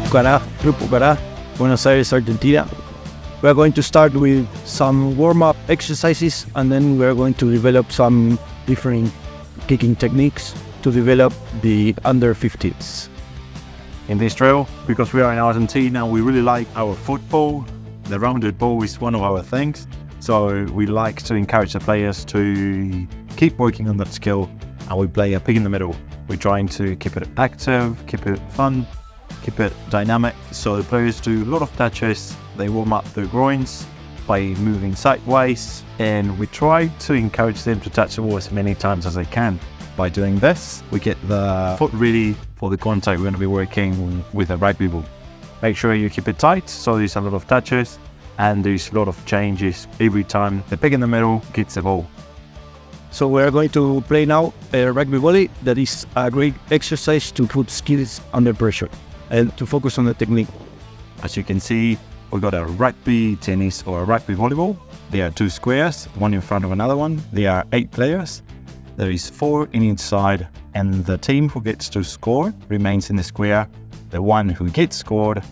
Pucara, Buenos Aires, Argentina. We are going to start with some warm-up exercises, and then we are going to develop some different kicking techniques to develop the under 15s. In this drill, because we are in Argentina, we really like our football. The rounded ball is one of our things. So we like to encourage the players to keep working on that skill, and we play a pig in the middle. We're trying to keep it active, keep it fun, keep it dynamic. So the players do a lot of touches. They warm up their groins by moving sideways, and we try to encourage them to touch the ball as many times as they can. By doing this, we get the foot ready for the contact we're going to be working with a rugby ball. Make sure you keep it tight, so there's a lot of touches and there's a lot of changes every time the pig in the middle gets the ball. So we are going to play now a rugby volley. That is a great exercise to put skills under pressure and to focus on the technique. As you can see, we've got a rugby tennis or a rugby volleyball. There are two squares, one in front of another one. There are 8 players. There is 4 in each side, and the team who gets to score remains in the square. The one who gets scored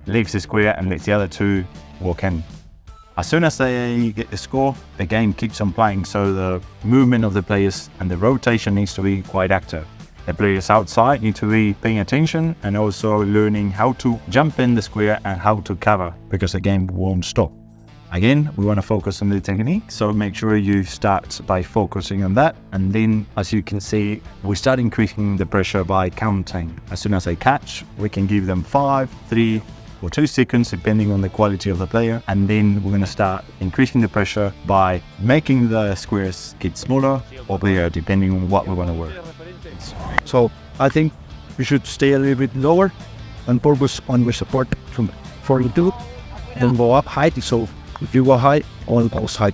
leaves the square and lets the other 2 walk in. As soon as they get the score, the game keeps on playing, so the movement of the players and the rotation needs to be quite active. The players outside need to be paying attention and also learning how to jump in the square and how to cover, because the game won't stop. Again, we want to focus on the technique, so make sure you start by focusing on that, and then, as you can see, we start increasing the pressure by counting. As soon as they catch, we can give them 5, 3, or 2 seconds, depending on the quality of the player, and then we're going to start increasing the pressure by making the squares get smaller or bigger, depending on what we want to work. So I think we should stay a little bit lower and focus on the support from 42 and go up high. So if you go high, all goes high,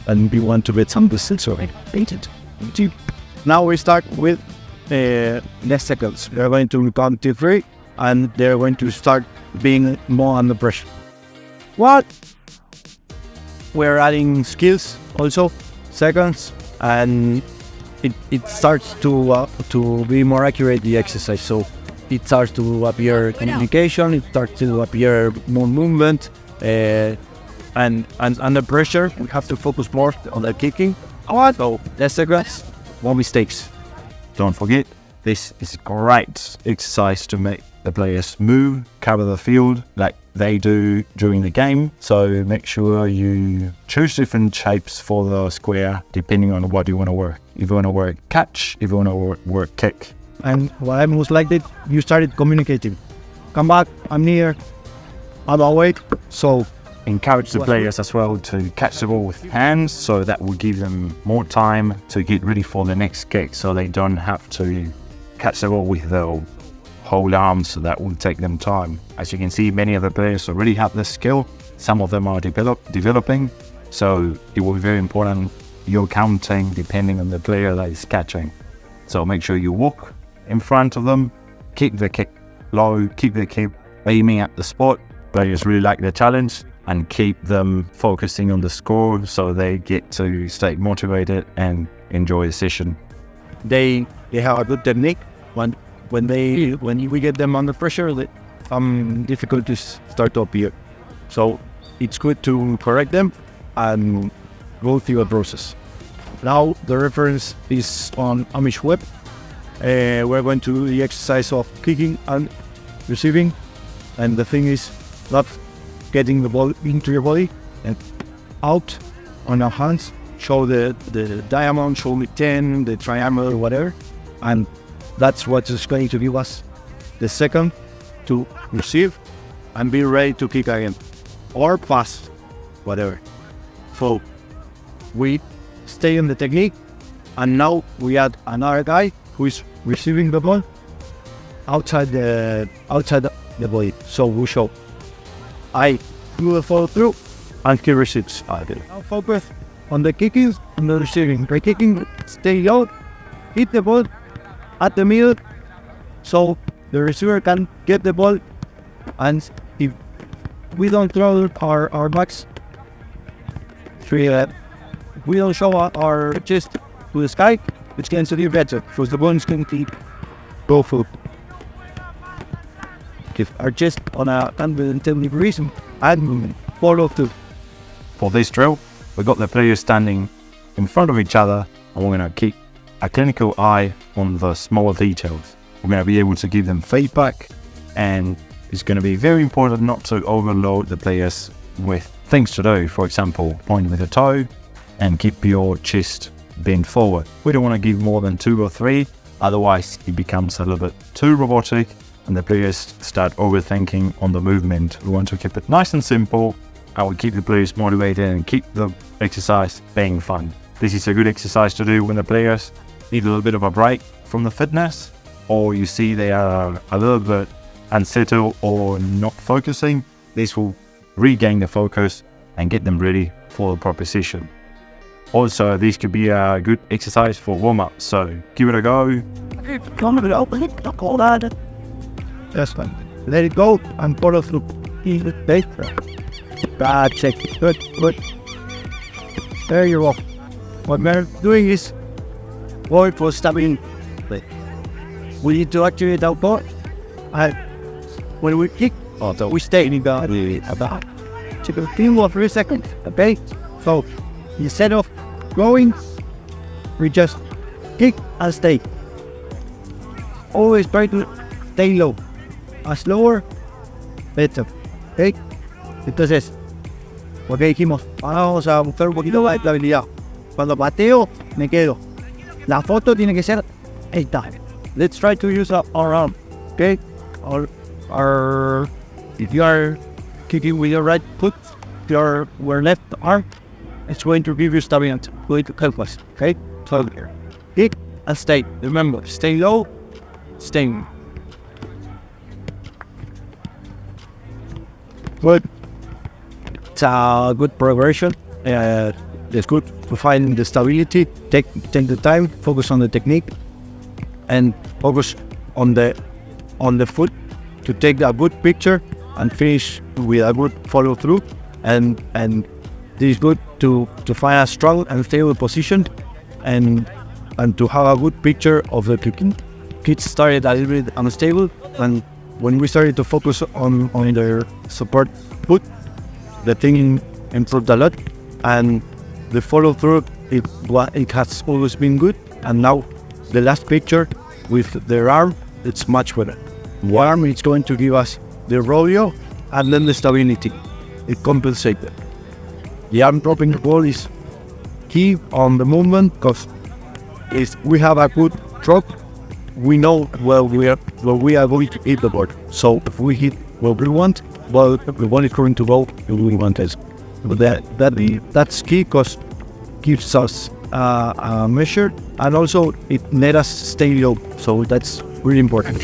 and we want to get some distance, so painted. Now we start with less seconds. We are going to count to 3, and they're going to start being more under pressure. What? We're adding skills also, seconds, and it starts to be more accurate, the exercise. So it starts to appear communication, it starts to appear more movement, and under pressure we have to focus more on the kicking. So less seconds, more mistakes. Don't forget, this is a great exercise to make the players move, cover the field like they do during the game. So make sure you choose different shapes for the square depending on what you want to work. If you want to work catch, if you want to work kick. And what I most liked it, you started communicating. Come back, I'm near, I'm away. So encourage the players as well to catch the ball with hands, so that will give them more time to get ready for the next kick, so they don't have to catch the ball with their whole arm, so that will take them time. As you can see, many of the players already have this skill. Some of them are developing, so it will be very important you're counting depending on the player that is catching. So make sure you walk in front of them, keep the kick low, keep the kick aiming at the spot. Players really like the challenge, and keep them focusing on the score, so they get to stay motivated and enjoy the session. They have a good technique. When we get them under pressure, difficulties start to appear. So it's good to correct them and go through a process. Now the reference is on Amish Web. We're going to do the exercise of kicking and receiving, and the thing is not getting the ball into your body and out on our hands. Show the diamond, show me 10, the triangle, whatever, and that's what is going to give us the second to receive and be ready to kick again or pass, whatever. So we stay in the technique, and now we add another guy who is receiving the ball outside the body. So we show I do the follow through and he receives. Now focus on the kicking and the receiving. By kicking, stay low, hit the ball at the middle, so the receiver can get the ball, and if we don't throw our backs, we don't show our chest to the sky, which can be better, because the ball is going to go through. keep our chest on a 110 degrees and follow through. For this drill, we've got the players standing in front of each other, and we're going to keep a clinical eye on the small details. We're going to be able to give them feedback, and it's going to be very important not to overload the players with things to do. For example, point with a toe and keep your chest bent forward. We don't want to give more than 2 or 3, otherwise it becomes a little bit too robotic and the players start overthinking on the movement. We want to keep it nice and simple. I will keep the players motivated and keep the exercise being fun. This is a good exercise to do when the players need a little bit of a break from the fitness, or you see they are a little bit unsettled or not focusing. This will regain the focus and get them ready for the proposition. Also, this could be a good exercise for warm-up, so give it a go. That's fine. Let it go and follow through. Bad check. Good, good. There you go. What we're doing is going for stabbing. We need to activate our core. And when we kick, we stay in about 15 or 3 seconds. Okay? So instead of going, we just kick and stay. Always try to stay low. As lower, better. ¿Ok? Entonces, porque dijimos, vamos a buscar un poquito la estabilidad. Cuando pateo, me quedo. La foto tiene que ser esta. Let's try to use our arm. Okay? If you are kicking with your right foot, your left arm, it's going to give you stability. Going to help us. Okay? So here. Kick and stay. Remember, stay low, stay. Good. It's a good progression. It's good to find the stability. Take the time, focus on the technique, and focus on the foot to take a good picture and finish with a good follow through. And this is good to find a strong and stable position, and to have a good picture of the kicking. Kids started a little bit unstable, and when we started to focus on their support foot, the thing improved a lot, and the follow through it has always been good. And now the last picture with their arm, it's much better. The arm is going to give us the rodeo and then the stability. It compensates. The arm dropping the ball is key on the movement, because if we have a good drop, we know where we are going to hit the ball. So if we hit where we want, well, the ball is going to go where we want it. But that's key, because it gives us a measure, and also it let us stay low. So that's really important.